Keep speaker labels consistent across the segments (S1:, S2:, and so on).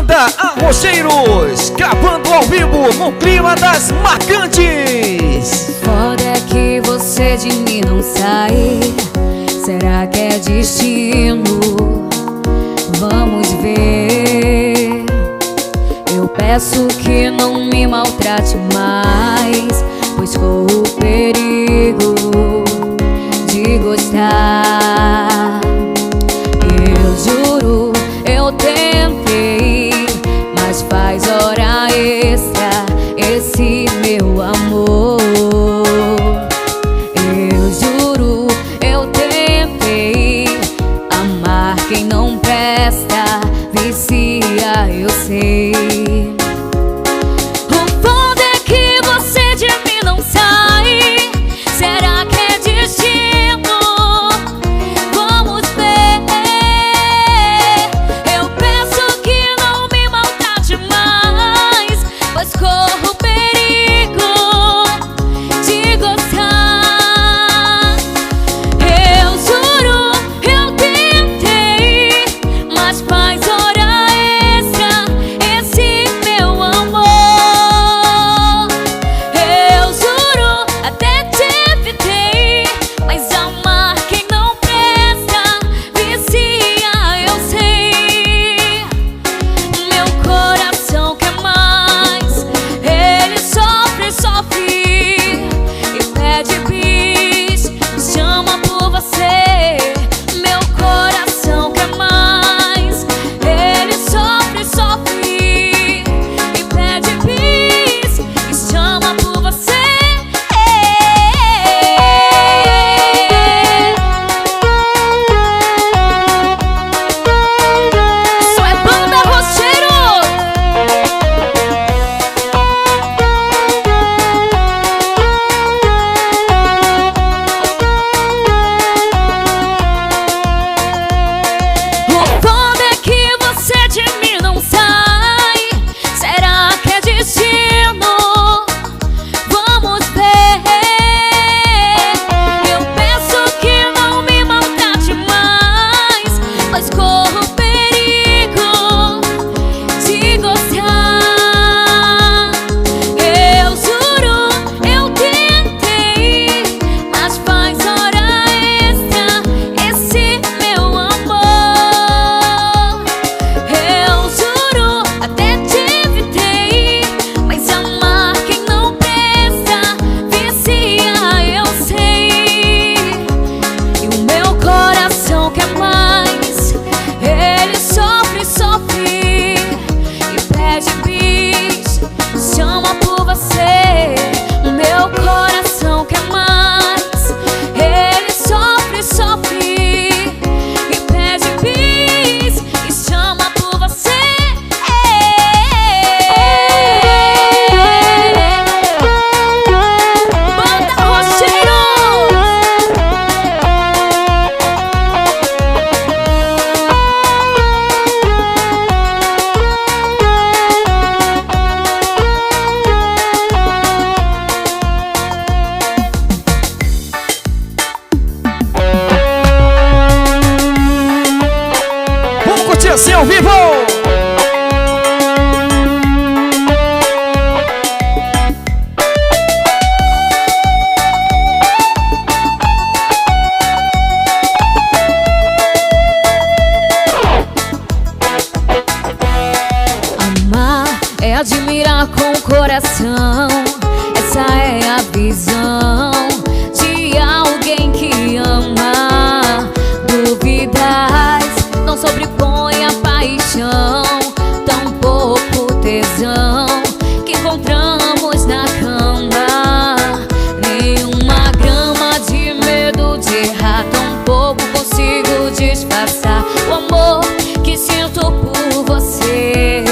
S1: Banda Arrocheiros, gravando ao vivo no clima das Marcantes.
S2: Foda é que você de mim não sai. Será que é destino? Vamos ver. Eu peço que não me maltrate mais, pois corro o perigo de gostar. Eu juro, eu tentei, mas faz hora extra esse meu amor. Eu juro, eu tentei amar quem não presta, vicia, eu sei. O foda é que você de mim não sai. Será que é destino? Vamos ver. Eu peço que não me maltrate mais, pois corro perigo de gostar. Eu juro, eu tentei, mas faz hora extra esse meu amor. Eu juro, até te evitei, mas amar quem não presta, vicia, eu sei. Meu coração quer mais, ele sofre, sofre e pede bis, chama por você. Meu coração quer mais, ele sofre, sofre e pede bis, e chama por você. Isso é Banda Arrocheiros. O foda é que você de mim não sai. Será que é destino? Vamos ver. Eu peço que não me maltrate mais, pois corro perigo de gostar. Eu juro, eu tentei, mas faz hora extra esse meu amor. Eu juro, até te evitei, mas amar quem não presta, vicia, eu sei. E o meu coração quer mais, ele sofre, sofre e pede bis, chama por você. O meu coração quer mais, ele sofre, sofre e pede bis, e chama por você. Banda Arrocheiros.
S1: Vamos curtir assim ao vivo.
S2: Amar é admirar com o coração. Essa é a visão de alguém que ama. Dúvidas não sobrepõe a paixão, tampouco tesão que encontramos na cama. Nenhuma grama de medo de errar, tampouco consigo disfarçar o amor que sinto por você.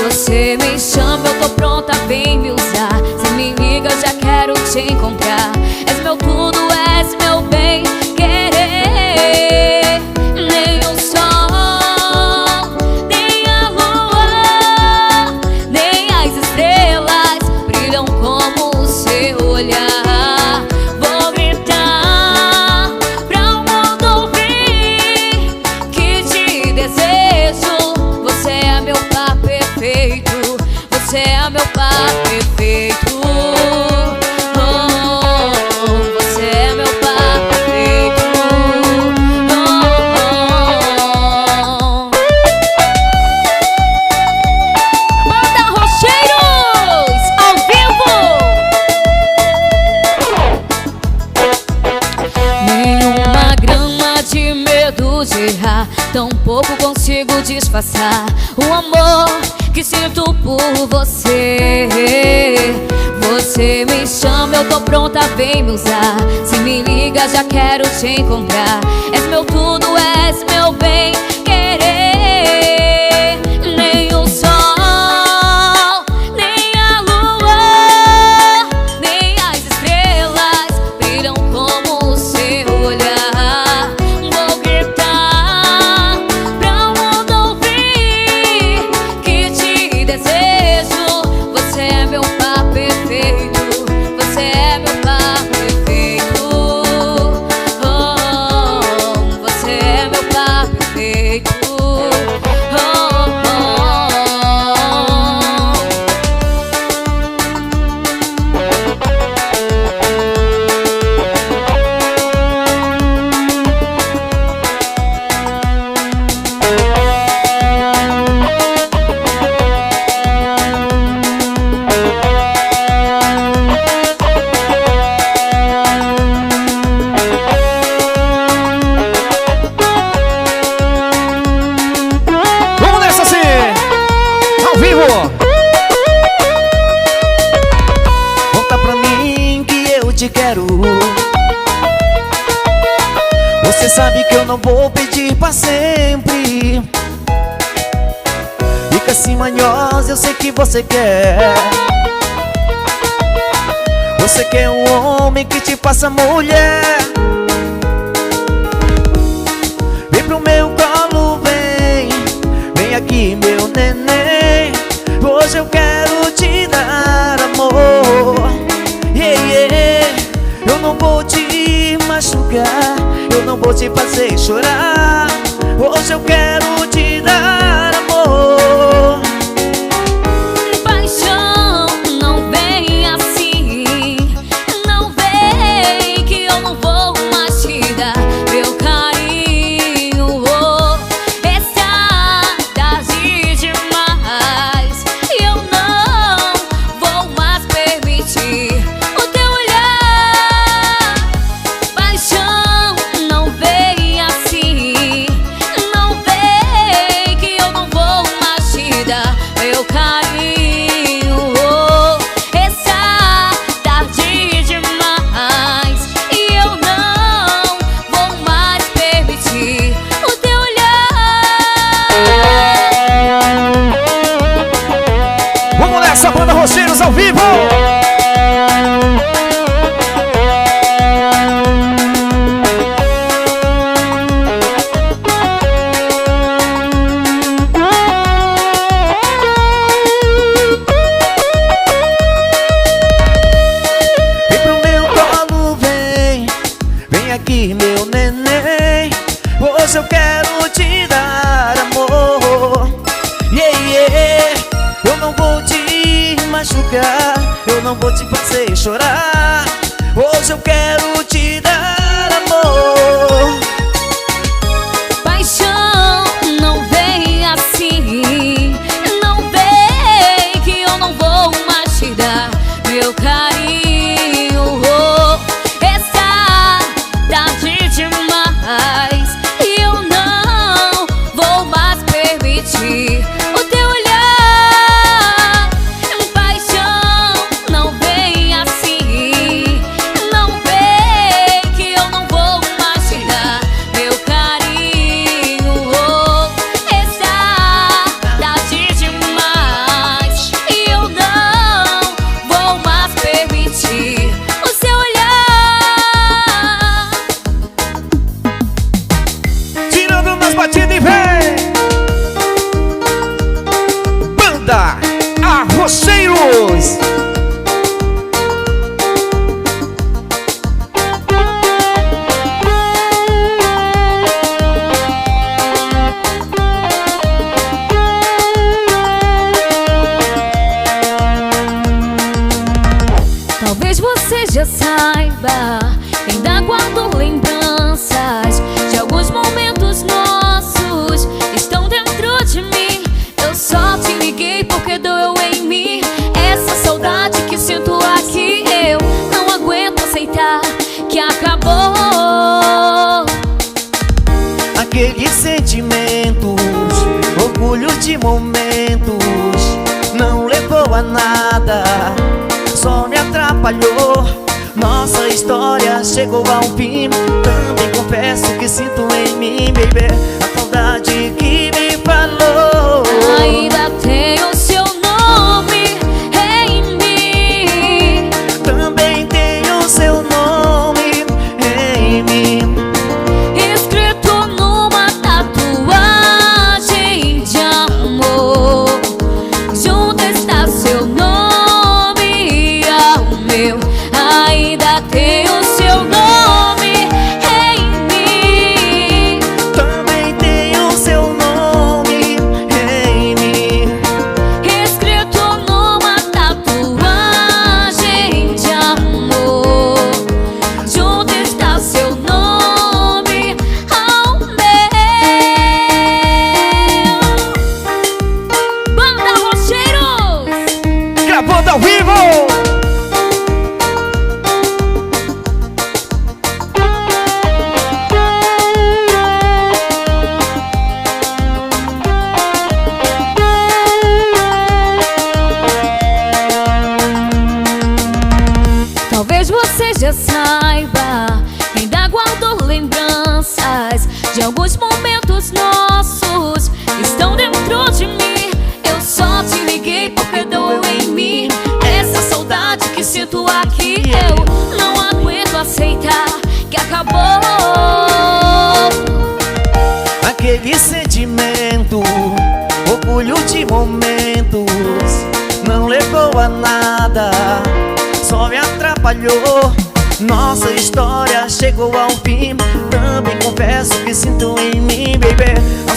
S2: Você me chama, eu tô pronta, vem me usar. Se me liga, eu já quero te encontrar. És meu tudo, és meu bem querer. Nem o sol, nem a lua, nem as estrelas brilham como o seu olhar. Vou gritar pra o mundo ouvir que te desejo. Você é tampouco consigo disfarçar o amor que sinto por você. Você me chama, eu tô pronta, vem me usar. Se me liga, já quero te encontrar. És meu tudo, és meu bem querer. Nem o sol, nem a lua, nem as estrelas brilham como o seu olhar. Vou gritar pra o mundo ouvir que te desejo. Você é meu par perfeito, você é meu par perfeito. Oh, você é meu par perfeito.
S1: Conta pra mim que eu te quero. Você sabe que eu não vou pedir pra sempre. Fica assim manhosa, eu sei que você quer. Você quer um homem que te faça mulher. Vem pro meu colo, vem. Vem aqui, meu neném. Hoje eu quero te dar amor. Yeah, yeah. Eu não vou te machucar, eu não vou te fazer chorar. Hoje eu quero te dar amor.
S2: Paixão, não vem assim. Não vem que eu não vou mais te dar meu carinho. Oh, está tarde demais e eu não vou mais permitir o teu olhar. Paixão, não vem assim. Não vem que eu não vou mais te dar meu carinho. Oh, está tarde demais e eu não vou mais permitir o teu olhar.
S1: Vamos nessa, banda Rocheiros ao vivo. Vem pro meu colo, vem. Vem aqui, meu neném. Hoje eu quero te dar amor. Yeah, yeah. Eu não vou te machucar, eu não vou te fazer chorar. Hoje eu quero te dar amor.
S2: Paixão, não vem assim. Não vem que eu não vou mais te dar meu carinho. Oh, está tarde demais e eu não vou mais permitir o teu olhar. Paixão, não vem assim.
S1: orgulho de momentos, não levou a nada, só me atrapalhou. Nossa história chegou ao fim. Também confesso que sinto em mim, baby, a saudade que me falou.
S2: Ainda tenho seu nome em mim.
S1: Também tenho seu nome em mim,
S2: Escrito numa tatuagem de amor. Junto está seu nome ao meu. Ainda tenho seu nome em mim.
S1: também tenho seu nome em mim,
S2: Escrito numa tatuagem de amor. Junto está seu nome ao meu. Banda Rocheiros!
S1: gravando ao vivo.
S2: Talvez você já saiba, ainda guardo lembranças de alguns momentos nossos que estão dentro de mim. Eu só te liguei porque doeu em mim essa saudade que sinto aqui. Eu não aguento aceitar que acabou.
S1: Aquele sentimento, orgulho de momentos, não levou a nada, só me atrapalhou. Nossa história chegou ao fim. Também confesso que sinto em mim, baby, a